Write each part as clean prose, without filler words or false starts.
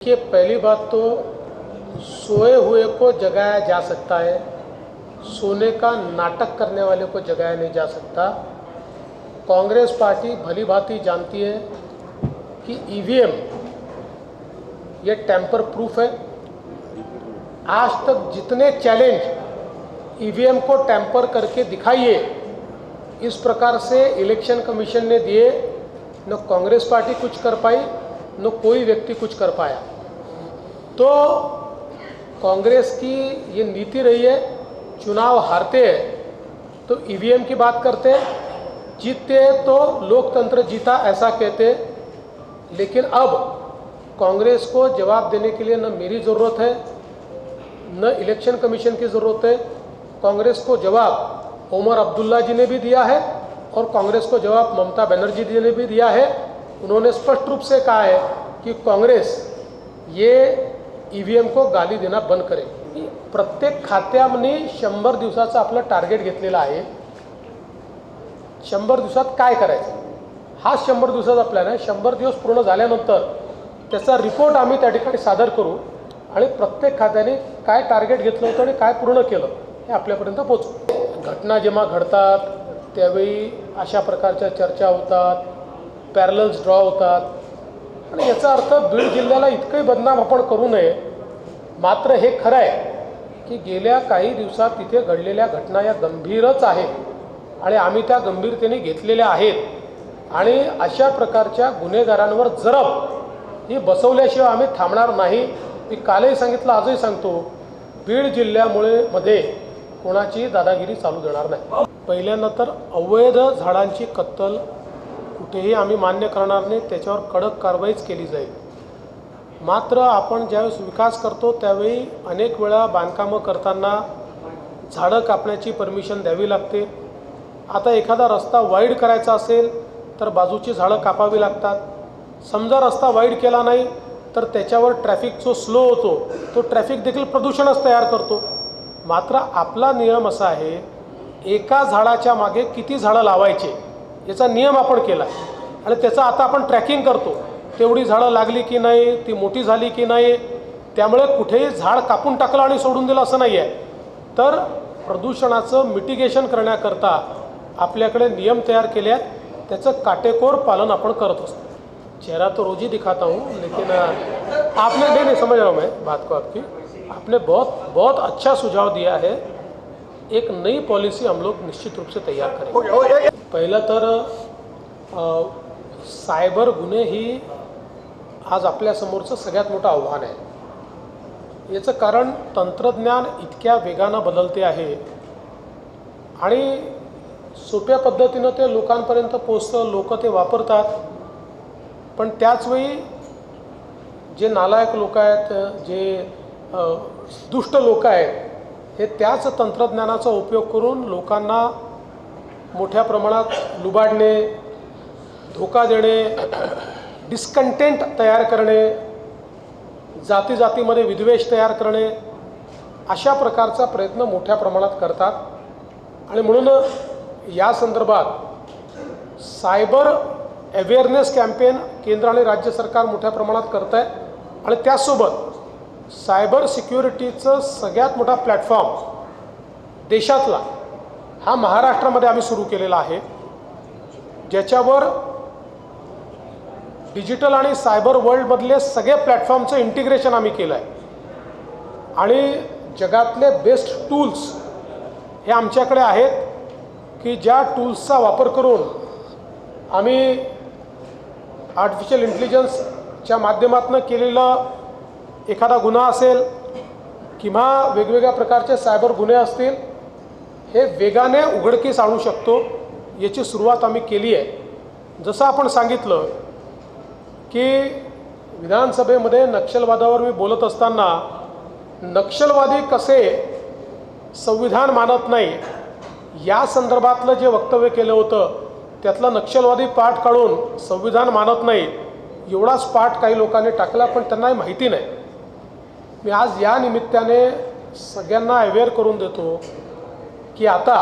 कि पहली बात तो सोए हुए को जगाया जा सकता है, सोने का नाटक करने वाले को जगाया नहीं जा सकता। कांग्रेस पार्टी भली भांति जानती है कि ईवीएम ये टेम्पर प्रूफ है। आज तक जितने चैलेंज ईवीएम को टेम्पर करके दिखाइए इस प्रकार से इलेक्शन कमीशन ने दिए, न कांग्रेस पार्टी कुछ कर पाई न कोई व्यक्ति कुछ कर पाया। तो कांग्रेस की ये नीति रही है, चुनाव हारते हैं तो ईवीएम की बात करते हैं, जीतते हैं तो लोकतंत्र जीता ऐसा कहते हैं। लेकिन अब कांग्रेस को जवाब देने के लिए न मेरी ज़रूरत है न इलेक्शन कमीशन की ज़रूरत है। कांग्रेस को जवाब उमर अब्दुल्ला जी ने भी दिया है और कांग्रेस को जवाब ममता बनर्जी जी ने भी दिया है। उन्होंने स्पष्ट रूप से कहा है कि कांग्रेस ये ईव्हीएम को गाली देना बंद करेल। प्रत्येक खात्यामध्ये 100 दिवसाचं आपलं टार्गेट घेतलेलं आहे। 100 दिवसात काय करायचं हा 100 दिवसाचा प्लॅन आहे। 100 दिवस पूर्ण झाल्यानंतर त्याचा रिपोर्ट आम्ही त्या ठिकाणी सादर करू आणि प्रत्येक खात्याने काय टार्गेट घेतलं होतं आणि काय पूर्ण केलं हे आपल्यापर्यंत पोहोचू। घटना जेव्हा घडतात त्यावेळी अशा प्रकारच्या चर्चा होतात, पॅरलल्स ड्रॉ होतात आणि याचा अर्थ बीड जिल्ह्याला इतकंही बदनाम आपण करू नये। मात्र हे खरं आहे की गेल्या काही दिवसात तिथे घडलेल्या घटना या गंभीरच आहेत आणि आम्ही त्या गंभीरतेने घेतलेल्या आहेत आणि अशा प्रकारच्या गुन्हेगारांवर जरब ही बसवल्याशिवाय आम्ही थांबणार नाही। मी कालही सांगितलं, आजही सांगतो, बीड जिल्ह्यामध्ये कोणाची दादागिरी चालू देणार नाही। पहिल्यांदा तर अवैध झाडांची कत्तल कुठेही आम्ही मान्य करणार नाही, त्याच्यावर कडक कारवाईच केली जाईल। मात्र आपण ज्यावेळेस विकास करतो त्यावेळी अनेक वेळा बांधकामं करताना झाडं कापण्याची परमिशन द्यावी लागते। आता एखादा रस्ता वाईड करायचा असेल तर बाजूची झाडं कापावी लागतात। समजा रस्ता वाईड केला नाही तर त्याच्यावर ट्रॅफिक जो स्लो होतो तो ट्रॅफिक देखील प्रदूषणच तयार करतो। मात्र आपला नियम असा आहे, एका झाडाच्या मागे किती झाडं लावायचे याचा नियम आपण केला आहे आणि त्याचा आता आपण ट्रॅकिंग करतो, तेवढी झाडं लागली की नाही, ती मोठी झाली की नाही। त्यामुळे कुठेही झाड कापून टाकलं आणि सोडून दिलं असं नाही आहे। तर प्रदूषणाचं मिटिगेशन करण्याकरता आपल्याकडे नियम तयार केले आहेत, त्याचं काटेकोर पालन आपण करत असतो। चेहरा तो रोज ही दिखाता हूँ, लेकिन आपने नहीं समझ रहा हूँ मैं बात को आपकी। आपने बहुत अच्छा सुझाव दिया है। एक नई पॉलिसी हम लोग निश्चित रूप से तैयार करेंगे। पहिलं तर सायबर गुन्हे ही आज आपल्यासमोरचं सगळ्यात मोठं आव्हान आहे। याचं कारण तंत्रज्ञान इतक्या वेगानं बदलते आहे आणि सोप्या पद्धतीनं ते लोकांपर्यंत पोहोचतं, लोक ते वापरतात। पण त्याचवेळी जे नालायक लोक आहेत, जे दुष्ट लोक आहेत, हे त्याच तंत्रज्ञानाचा उपयोग करून लोकांना मोठ्या प्रमाणात लुबाडणे, धोका देणे, डिस्कंटेंट तयार करणे, जाती जातीमध्ये विद्वेष तयार करणे, अशा प्रकारचा प्रयत्न मोठ्या प्रमाणात करतात। आणि म्हणून या संदर्भात सायबर अवेअरनेस कॅम्पेन केंद्र आणि राज्य सरकार मोठ्या प्रमाणात करत आहे आणि त्यासोबत सायबर सिक्युरिटीचं सगळ्यात मोठा प्लॅटफॉर्म देशातला हा महाराष्ट्रामध्ये आम्ही सुरू केलेला आहे, ज्याच्यावर डिजिटल आणि सायबर वर्ल्डमधले सगळे प्लॅटफॉर्मचं इंटिग्रेशन आम्ही केलं आहे आणि जगातले बेस्ट टूल्स हे आमच्याकडे आहेत की ज्या टूल्सचा वापर करून आम्ही आर्टिफिशियल इंटेलिजन्सच्या माध्यमातून केलेला एखादा गुन्हा असेल किंवा वेगवेगळ्या प्रकारचे सायबर गुन्हे असतील हे वेगाने उघडकीस आणू शकतो। याची सुरुवात आम्ही केली आहे। जसं आपण सांगितलं की विधानसभेमध्ये नक्षलवादावर मी बोलत असताना नक्षलवादी कसे संविधान मानत नाही या संदर्भातलं जे वक्तव्य केलं होतं त्यातला नक्षलवादी पाठ काढून संविधान मानत नाही एवढाच पाठ काही लोकांनी टाकला, पण त्यांना माहिती नाही। मी आज या निमित्ताने सगळ्यांना अवेअर करून देतो की आता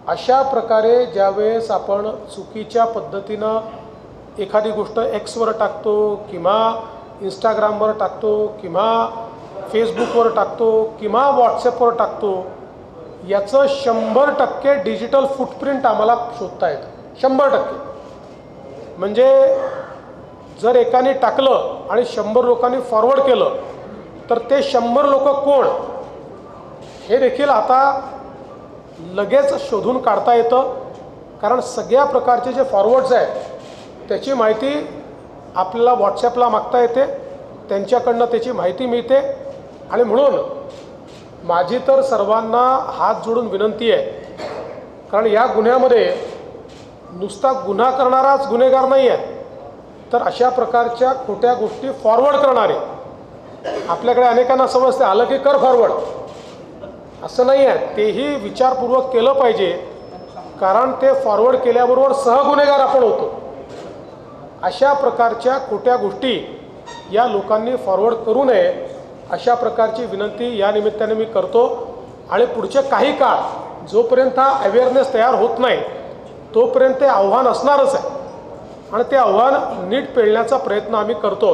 अशा प्रकारे ज्यावेळेस आपण चुकीच्या पद्धतीनं एखादी गोष्ट एक्सवर टाकतो किंवा इंस्टाग्रामवर टाकतो किंवा फेसबुकवर टाकतो किंवा व्हॉट्सॲपवर टाकतो, याचं 100% डिजिटल फुटप्रिंट आम्हाला शोधता येतं. 100%. म्हणजे जर एकाने टाकलं आणि 100 लोकांनी फॉरवर्ड केलं तर ते 100 लोक कोण हे देखील आता लगेच शोधून काढता येतं. कारण सगळ्या प्रकारचे जे फॉरवर्ड्स आहेत त्याची माहिती आपल्याला व्हॉट्सॲपला मागता येते, त्यांच्याकडनं त्याची माहिती मिळते. आणि म्हणून माझी तर सर्वांना हात जोडून विनंती आहे, कारण या गुन्ह्यामध्ये नुसता गुन्हा करणाराच गुन्हेगार नाही आहे, तर अशा प्रकारच्या खोट्या गोष्टी फॉरवर्ड करणारे आपल्याकडे अनेकांना समजते, आलं की कर फॉरवर्ड, असं नाही आहे. तेही विचारपूर्वक केलं पाहिजे, कारण ते फॉरवर्ड केल्याबरोबर सहगुन्हेगार आपण होतो. अशा प्रकारच्या खोट्या गोष्टी या लोकांनी फॉरवर्ड करू नये, अशा प्रकारची विनंती या निमित्ताने मी करतो. आणि पुढचे काही काळ जोपर्यंत हा अवेअरनेस तयार होत नाही तोपर्यंत ते आव्हान असणारच आहे आणि ते आव्हान नीट पेलण्याचा प्रयत्न आम्ही करतो.